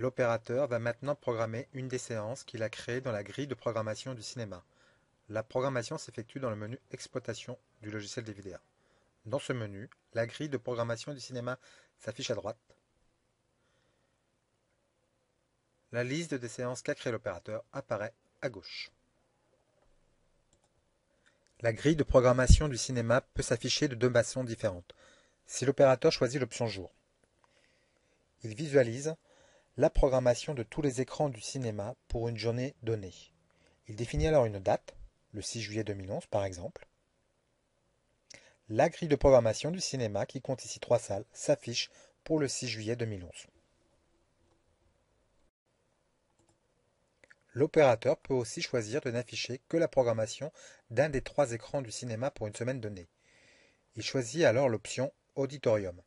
L'opérateur va maintenant programmer une des séances qu'il a créées dans la grille de programmation du cinéma. La programmation s'effectue dans le menu Exploitation du logiciel DVDA. Dans ce menu, la grille de programmation du cinéma s'affiche à droite. La liste des séances qu'a créé l'opérateur apparaît à gauche. La grille de programmation du cinéma peut s'afficher de deux façons différentes. Si l'opérateur choisit l'option jour, il visualise la programmation de tous les écrans du cinéma pour une journée donnée. Il définit alors une date, le 6 juillet 2011 par exemple. La grille de programmation du cinéma, qui compte ici 3 salles, s'affiche pour le 6 juillet 2011. L'opérateur peut aussi choisir de n'afficher que la programmation d'un des 3 écrans du cinéma pour une semaine donnée. Il choisit alors l'option Auditorium.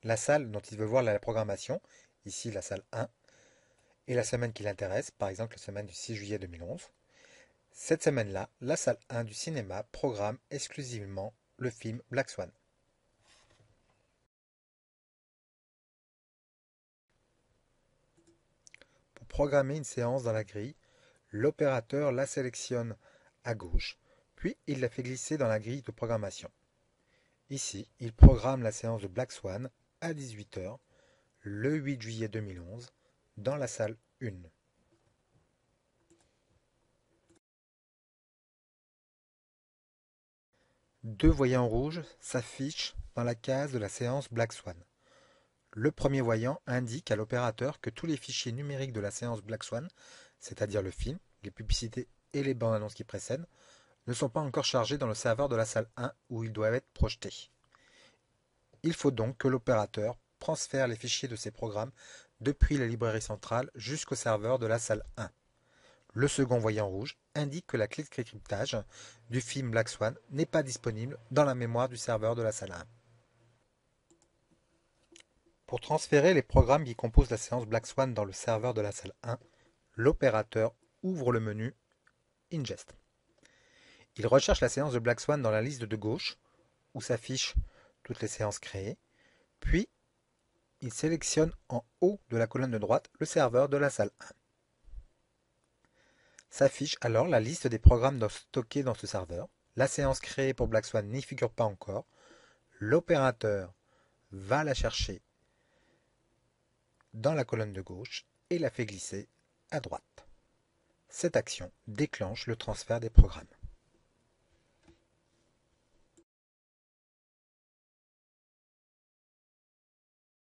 La salle dont il veut voir la programmation, ici la salle 1, et la semaine qui l'intéresse, par exemple la semaine du 6 juillet 2011. Cette semaine-là, la salle 1 du cinéma programme exclusivement le film Black Swan. Pour programmer une séance dans la grille, l'opérateur la sélectionne à gauche, puis il la fait glisser dans la grille de programmation. Ici, il programme la séance de Black Swan à 18 h le 8 juillet 2011 dans la salle 1. Deux voyants rouges s'affichent dans la case de la séance Black Swan. Le premier voyant indique à l'opérateur que tous les fichiers numériques de la séance Black Swan, c'est-à-dire le film, les publicités et les bandes annonces qui précèdent, ne sont pas encore chargés dans le serveur de la salle 1 où ils doivent être projetés. Il faut donc que l'opérateur transfère les fichiers de ces programmes depuis la librairie centrale jusqu'au serveur de la salle 1. Le second voyant rouge indique que la clé de cryptage du film Black Swan n'est pas disponible dans la mémoire du serveur de la salle 1. Pour transférer les programmes qui composent la séance Black Swan dans le serveur de la salle 1, l'opérateur ouvre le menu Ingest. Il recherche la séance de Black Swan dans la liste de gauche, où s'affichent toutes les séances créées, puis il sélectionne en haut de la colonne de droite le serveur de la salle 1. S'affiche alors la liste des programmes stockés dans ce serveur. La séance créée pour Black Swan n'y figure pas encore. L'opérateur va la chercher dans la colonne de gauche et la fait glisser à droite. Cette action déclenche le transfert des programmes.